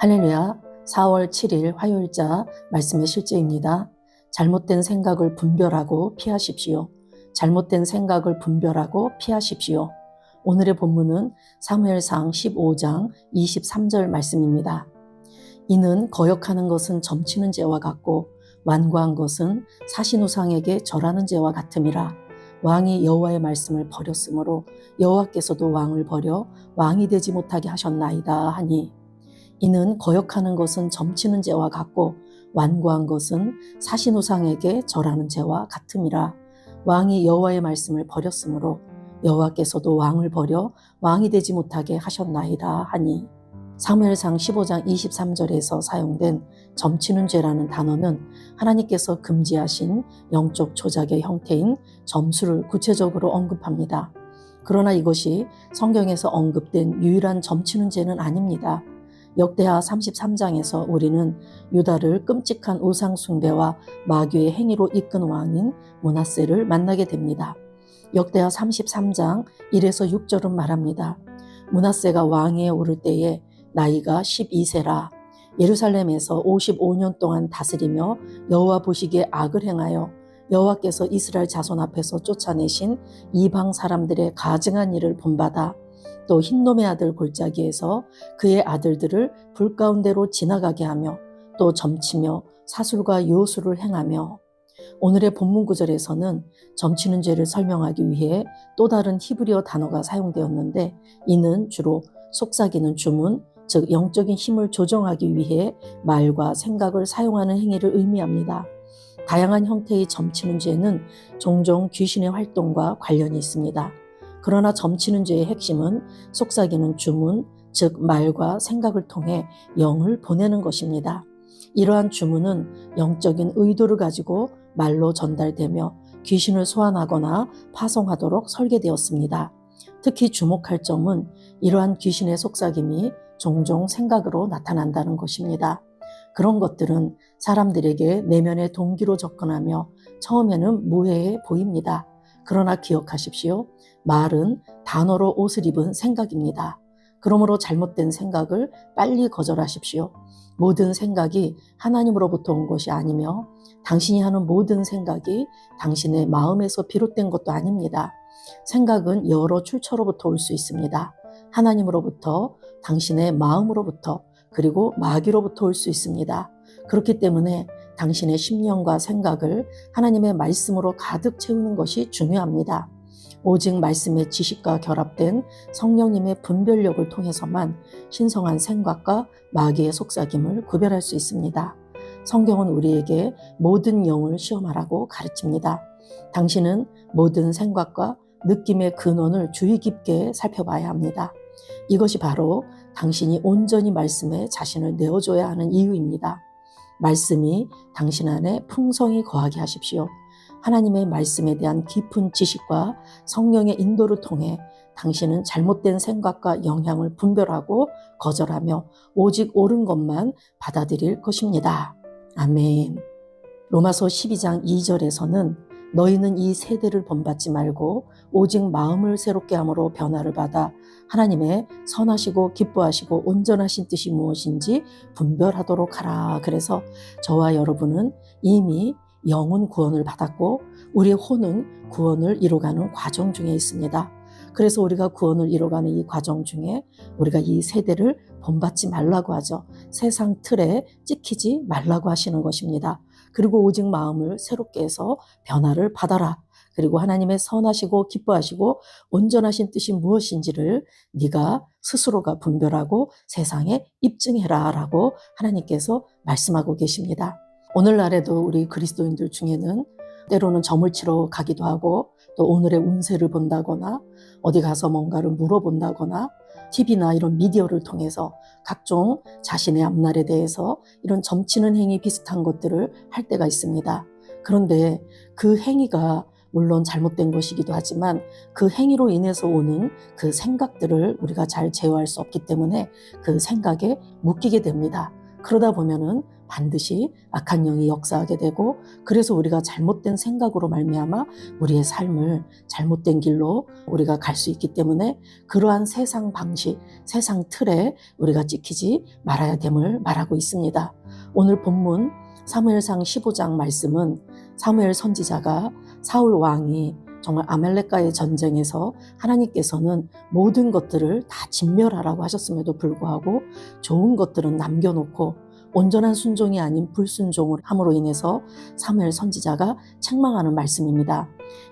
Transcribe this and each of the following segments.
할렐루야. 4월 7일 화요일자 말씀의 실제입니다. 잘못된 생각을 분별하고 피하십시오. 잘못된 생각을 분별하고 피하십시오. 오늘의 본문은 사무엘상 15장 23절 말씀입니다. 이는 거역하는 것은 점치는 죄와 같고 완고한 것은 사신우상에게 절하는 죄와 같음이라. 왕이 여호와의 말씀을 버렸으므로 여호와께서도 왕을 버려 왕이 되지 못하게 하셨나이다 하니, 이는 거역하는 것은 점치는 죄와 같고 완고한 것은 사신우상에게 절하는 죄와 같음이라. 왕이 여호와의 말씀을 버렸으므로 여호와께서도 왕을 버려 왕이 되지 못하게 하셨나이다 하니, 사무엘상 15장 23절에서 사용된 점치는 죄라는 단어는 하나님께서 금지하신 영적 조작의 형태인 점수를 구체적으로 언급합니다. 그러나 이것이 성경에서 언급된 유일한 점치는 죄는 아닙니다. 역대하 33장에서 우리는 유다를 끔찍한 우상 숭배와 마귀의 행위로 이끈 왕인 므낫세를 만나게 됩니다. 역대하 33장 1에서 6절은 말합니다. 므낫세가 왕위에 오를 때에 나이가 12세라. 예루살렘에서 55년 동안 다스리며 여호와 보시기에 악을 행하여 여호와께서 이스라엘 자손 앞에서 쫓아내신 이방 사람들의 가증한 일을 본받아 또 흰놈의 아들 골짜기에서 그의 아들들을 불 가운데로 지나가게 하며 또 점치며 사술과 요술을 행하며. 오늘의 본문 구절에서는 점치는 죄를 설명하기 위해 또 다른 히브리어 단어가 사용되었는데, 이는 주로 속삭이는 주문, 즉 영적인 힘을 조정하기 위해 말과 생각을 사용하는 행위를 의미합니다. 다양한 형태의 점치는 죄는 종종 귀신의 활동과 관련이 있습니다. 그러나 점치는 죄의 핵심은 속삭이는 주문, 즉 말과 생각을 통해 영을 보내는 것입니다. 이러한 주문은 영적인 의도를 가지고 말로 전달되며 귀신을 소환하거나 파송하도록 설계되었습니다. 특히 주목할 점은 이러한 귀신의 속삭임이 종종 생각으로 나타난다는 것입니다. 그런 것들은 사람들에게 내면의 동기로 접근하며 처음에는 무해해 보입니다. 그러나 기억하십시오. 말은 단어로 옷을 입은 생각입니다. 그러므로 잘못된 생각을 빨리 거절하십시오. 모든 생각이 하나님으로부터 온 것이 아니며 당신이 하는 모든 생각이 당신의 마음에서 비롯된 것도 아닙니다. 생각은 여러 출처로부터 올 수 있습니다. 하나님으로부터, 당신의 마음으로부터, 그리고 마귀로부터 올 수 있습니다. 그렇기 때문에 당신의 심령과 생각을 하나님의 말씀으로 가득 채우는 것이 중요합니다. 오직 말씀의 지식과 결합된 성령님의 분별력을 통해서만 신성한 생각과 마귀의 속삭임을 구별할 수 있습니다. 성경은 우리에게 모든 영을 시험하라고 가르칩니다. 당신은 모든 생각과 느낌의 근원을 주의 깊게 살펴봐야 합니다. 이것이 바로 당신이 온전히 말씀에 자신을 내어줘야 하는 이유입니다. 말씀이 당신 안에 풍성히 거하게 하십시오. 하나님의 말씀에 대한 깊은 지식과 성령의 인도를 통해 당신은 잘못된 생각과 영향을 분별하고 거절하며 오직 옳은 것만 받아들일 것입니다. 아멘. 로마서 12장 2절에서는 너희는 이 세대를 본받지 말고 오직 마음을 새롭게 함으로 변화를 받아 하나님의 선하시고 기뻐하시고 온전하신 뜻이 무엇인지 분별하도록 하라. 그래서 저와 여러분은 이미 영은 구원을 받았고 우리의 혼은 구원을 이뤄가는 과정 중에 있습니다. 그래서 우리가 구원을 이뤄가는 이 과정 중에 우리가 이 세대를 본받지 말라고 하죠. 세상 틀에 찍히지 말라고 하시는 것입니다. 그리고 오직 마음을 새롭게 해서 변화를 받아라. 그리고 하나님의 선하시고 기뻐하시고 온전하신 뜻이 무엇인지를 네가 스스로가 분별하고 세상에 입증해라 라고 하나님께서 말씀하고 계십니다. 오늘날에도 우리 그리스도인들 중에는 때로는 점을 치러 가기도 하고 또 오늘의 운세를 본다거나 어디 가서 뭔가를 물어본다거나 TV나 이런 미디어를 통해서 각종 자신의 앞날에 대해서 이런 점치는 행위 비슷한 것들을 할 때가 있습니다. 그런데 그 행위가 물론 잘못된 것이기도 하지만 그 행위로 인해서 오는 그 생각들을 우리가 잘 제어할 수 없기 때문에 그 생각에 묶이게 됩니다. 그러다 보면은 반드시 악한 영이 역사하게 되고, 그래서 우리가 잘못된 생각으로 말미암아 우리의 삶을 잘못된 길로 우리가 갈 수 있기 때문에 그러한 세상 방식, 세상 틀에 우리가 찍히지 말아야 됨을 말하고 있습니다. 오늘 본문 사무엘상 15장 말씀은 사무엘 선지자가 사울 왕이 정말 아말렉과의 전쟁에서 하나님께서는 모든 것들을 다 진멸하라고 하셨음에도 불구하고 좋은 것들은 남겨놓고 온전한 순종이 아닌 불순종을 함으로 인해서 사무엘 선지자가 책망하는 말씀입니다.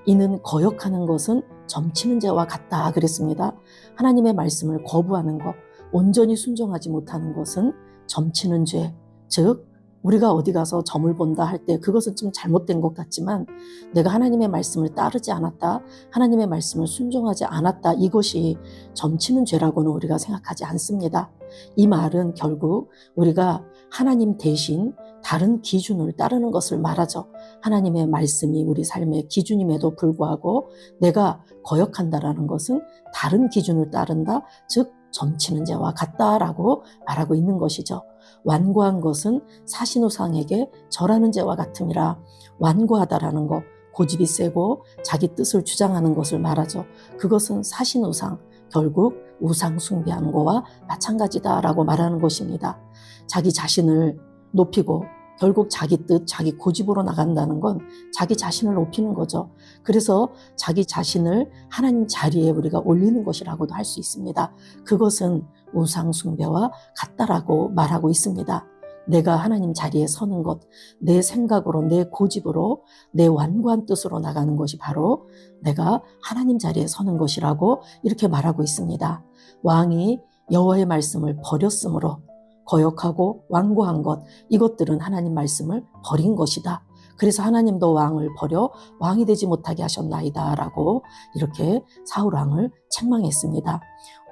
이는 거역하는 것은 점치는 죄와 같다 그랬습니다. 하나님의 말씀을 거부하는 것, 온전히 순종하지 못하는 것은 점치는 죄, 즉 우리가 어디 가서 점을 본다 할 때 그것은 좀 잘못된 것 같지만 내가 하나님의 말씀을 따르지 않았다, 하나님의 말씀을 순종하지 않았다, 이것이 점치는 죄라고는 우리가 생각하지 않습니다. 이 말은 결국 우리가 하나님 대신 다른 기준을 따르는 것을 말하죠. 하나님의 말씀이 우리 삶의 기준임에도 불구하고 내가 거역한다라는 것은 다른 기준을 따른다, 즉 점치는 죄와 같다라고 말하고 있는 것이죠. 완고한 것은 사신우상에게 절하는 죄와 같음이라. 완고하다라는 것, 고집이 세고 자기 뜻을 주장하는 것을 말하죠. 그것은 사신우상, 결국 우상 숭배하는 것과 마찬가지다라고 말하는 것입니다. 자기 자신을 높이고 결국 자기 뜻, 자기 고집으로 나간다는 건 자기 자신을 높이는 거죠. 그래서 자기 자신을 하나님 자리에 우리가 올리는 것이라고도 할 수 있습니다. 그것은 우상 숭배와 같다라고 말하고 있습니다. 내가 하나님 자리에 서는 것, 내 생각으로, 내 고집으로, 내 완고한 뜻으로 나가는 것이 바로 내가 하나님 자리에 서는 것이라고 이렇게 말하고 있습니다. 왕이 여호와의 말씀을 버렸으므로 거역하고 완고한 것, 이것들은 하나님 말씀을 버린 것이다. 그래서 하나님도 왕을 버려 왕이 되지 못하게 하셨나이다 라고 이렇게 사울 왕을 책망했습니다.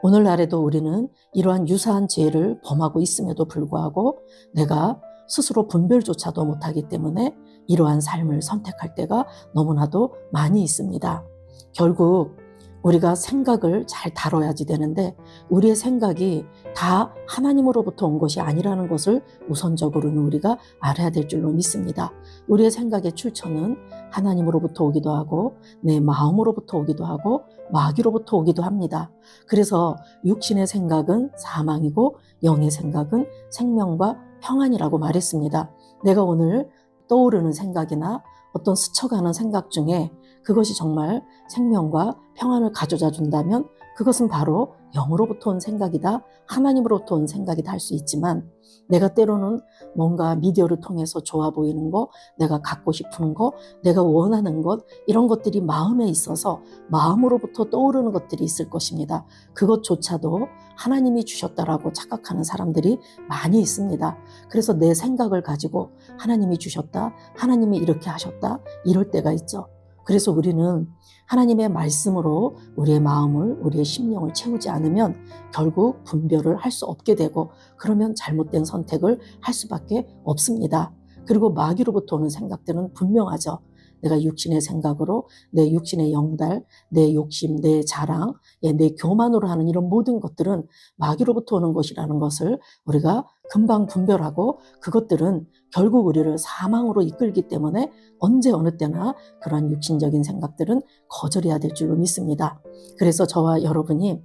오늘날에도 우리는 이러한 유사한 죄를 범하고 있음에도 불구하고 내가 스스로 분별조차도 못하기 때문에 이러한 삶을 선택할 때가 너무나도 많이 있습니다. 결국 우리가 생각을 잘 다뤄야지 되는데 우리의 생각이 다 하나님으로부터 온 것이 아니라는 것을 우선적으로는 우리가 알아야 될 줄로 믿습니다. 우리의 생각의 출처는 하나님으로부터 오기도 하고 내 마음으로부터 오기도 하고 마귀로부터 오기도 합니다. 그래서 육신의 생각은 사망이고 영의 생각은 생명과 평안이라고 말했습니다. 내가 오늘 떠오르는 생각이나 어떤 스쳐가는 생각 중에 그것이 정말 생명과 평안을 가져다 준다면 그것은 바로 영으로부터 온 생각이다, 하나님으로부터 온 생각이다 할 수 있지만 내가 때로는 뭔가 미디어를 통해서 좋아 보이는 거, 내가 갖고 싶은 거, 내가 원하는 것, 이런 것들이 마음에 있어서 마음으로부터 떠오르는 것들이 있을 것입니다. 그것조차도 하나님이 주셨다라고 착각하는 사람들이 많이 있습니다. 그래서 내 생각을 가지고 하나님이 주셨다, 하나님이 이렇게 하셨다, 이럴 때가 있죠. 그래서 우리는 하나님의 말씀으로 우리의 마음을, 우리의 심령을 채우지 않으면 결국 분별을 할 수 없게 되고 그러면 잘못된 선택을 할 수밖에 없습니다. 그리고 마귀로부터 오는 생각들은 분명하죠. 내가 육신의 생각으로 내 육신의 영달, 내 욕심, 내 자랑, 내 교만으로 하는 이런 모든 것들은 마귀로부터 오는 것이라는 것을 우리가 금방 분별하고 그것들은 결국 우리를 사망으로 이끌기 때문에 언제 어느 때나 그런 육신적인 생각들은 거절해야 될 줄로 믿습니다. 그래서 저와 여러분이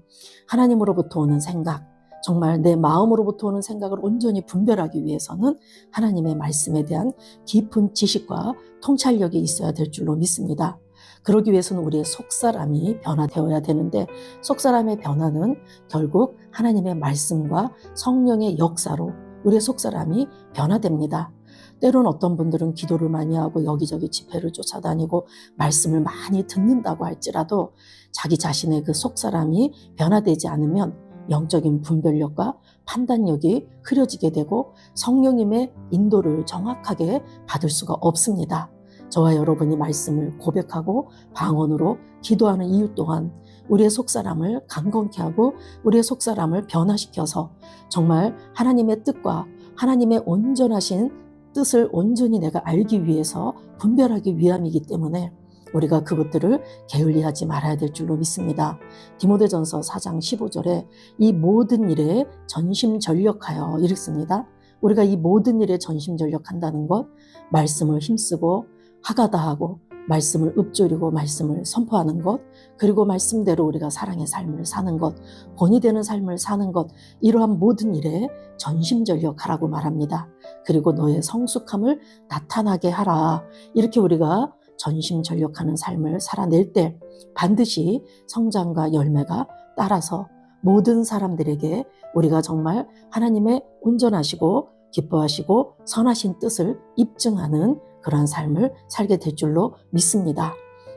하나님으로부터 오는 생각, 정말 내 마음으로부터 오는 생각을 온전히 분별하기 위해서는 하나님의 말씀에 대한 깊은 지식과 통찰력이 있어야 될 줄로 믿습니다. 그러기 위해서는 우리의 속사람이 변화되어야 되는데 속사람의 변화는 결국 하나님의 말씀과 성령의 역사로 우리의 속사람이 변화됩니다. 때로는 어떤 분들은 기도를 많이 하고 여기저기 집회를 쫓아다니고 말씀을 많이 듣는다고 할지라도 자기 자신의 그 속사람이 변화되지 않으면 영적인 분별력과 판단력이 흐려지게 되고 성령님의 인도를 정확하게 받을 수가 없습니다. 저와 여러분이 말씀을 고백하고 방언으로 기도하는 이유 또한 우리의 속사람을 강건케 하고 우리의 속사람을 변화시켜서 정말 하나님의 뜻과 하나님의 온전하신 뜻을 온전히 내가 알기 위해서 분별하기 위함이기 때문에 우리가 그것들을 게을리하지 말아야 될 줄로 믿습니다. 디모데전서 4장 15절에 이 모든 일에 전심전력하여 이랬습니다. 우리가 이 모든 일에 전심전력한다는 것, 말씀을 힘쓰고 하가다하고 말씀을 읊조리고 말씀을 선포하는 것, 그리고 말씀대로 우리가 사랑의 삶을 사는 것, 본이 되는 삶을 사는 것, 이러한 모든 일에 전심전력하라고 말합니다. 그리고 너의 성숙함을 나타나게 하라. 이렇게 우리가 전심전력하는 삶을 살아낼 때 반드시 성장과 열매가 따라서 모든 사람들에게 우리가 정말 하나님의 온전하시고 기뻐하시고 선하신 뜻을 입증하는 그러한 삶을 살게 될 줄로 믿습니다.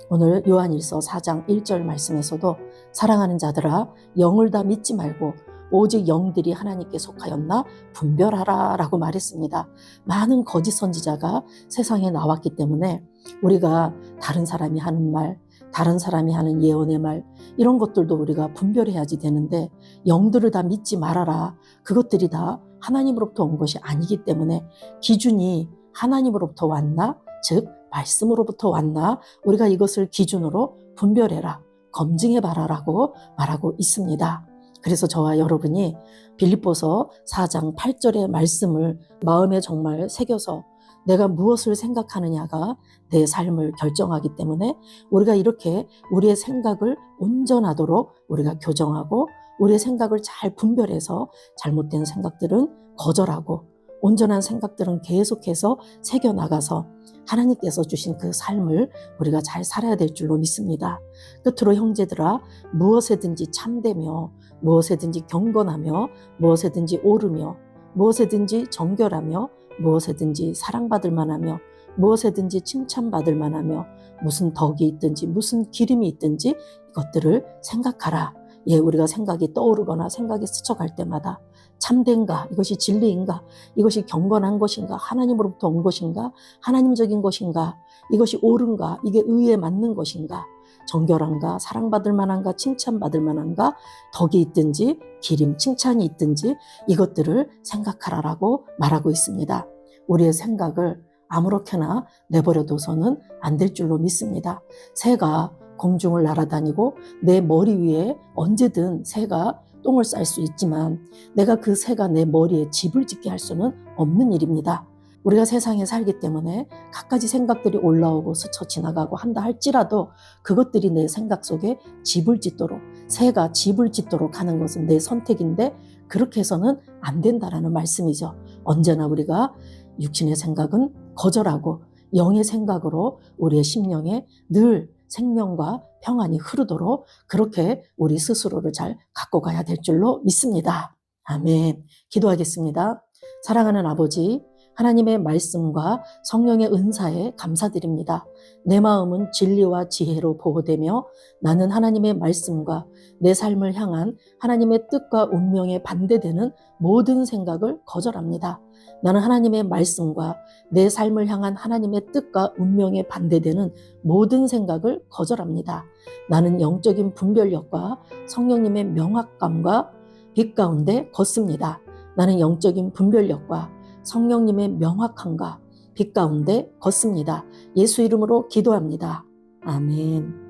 오늘 요한일서 4장 1절 말씀에서도 사랑하는 자들아 영을 다 믿지 말고 오직 영들이 하나님께 속하였나 분별하라 라고 말했습니다. 많은 거짓 선지자가 세상에 나왔기 때문에 우리가 다른 사람이 하는 말, 다른 사람이 하는 예언의 말, 이런 것들도 우리가 분별해야지 되는데 영들을 다 믿지 말아라. 그것들이 다 하나님으로부터 온 것이 아니기 때문에 기준이 하나님으로부터 왔나? 즉 말씀으로부터 왔나? 우리가 이것을 기준으로 분별해라, 검증해봐라 라고 말하고 있습니다. 그래서 저와 여러분이 빌립보서 4장 8절의 말씀을 마음에 정말 새겨서 내가 무엇을 생각하느냐가 내 삶을 결정하기 때문에 우리가 이렇게 우리의 생각을 온전하도록 우리가 교정하고 우리의 생각을 잘 분별해서 잘못된 생각들은 거절하고 온전한 생각들은 계속해서 새겨나가서 하나님께서 주신 그 삶을 우리가 잘 살아야 될 줄로 믿습니다. 끝으로 형제들아 무엇에든지 참되며 무엇에든지 경건하며 무엇에든지 옳으며 무엇에든지 정결하며 무엇에든지 사랑받을 만하며 무엇에든지 칭찬받을 만하며 무슨 덕이 있든지 무슨 기름이 있든지 이것들을 생각하라. 예, 우리가 생각이 떠오르거나 생각이 스쳐갈 때마다 참된가? 이것이 진리인가? 이것이 경건한 것인가? 하나님으로부터 온 것인가? 하나님적인 것인가? 이것이 옳은가? 이게 의에 맞는 것인가? 정결한가? 사랑받을 만한가? 칭찬받을 만한가? 덕이 있든지 기림, 칭찬이 있든지 이것들을 생각하라라고 말하고 있습니다. 우리의 생각을 아무렇게나 내버려둬서는 안 될 줄로 믿습니다. 새가 공중을 날아다니고 내 머리 위에 언제든 새가 똥을 쌀 수 있지만 내가 그 새가 내 머리에 집을 짓게 할 수는 없는 일입니다. 우리가 세상에 살기 때문에 갖가지 생각들이 올라오고 스쳐 지나가고 한다 할지라도 그것들이 내 생각 속에 집을 짓도록, 새가 집을 짓도록 하는 것은 내 선택인데 그렇게 해서는 안 된다라는 말씀이죠. 언제나 우리가 육신의 생각은 거절하고 영의 생각으로 우리의 심령에 늘 생명과 평안이 흐르도록 그렇게 우리 스스로를 잘 갖고 가야 될 줄로 믿습니다. 아멘. 기도하겠습니다. 사랑하는 아버지, 하나님의 말씀과 성령의 은사에 감사드립니다. 내 마음은 진리와 지혜로 보호되며 나는 하나님의 말씀과 내 삶을 향한 하나님의 뜻과 운명에 반대되는 모든 생각을 거절합니다. 나는 하나님의 말씀과 내 삶을 향한 하나님의 뜻과 운명에 반대되는 모든 생각을 거절합니다. 나는 영적인 분별력과 성령님의 명확감과 빛 가운데 걷습니다. 나는 영적인 분별력과 성령님의 명확함과 빛 가운데 걷습니다. 예수 이름으로 기도합니다. 아멘.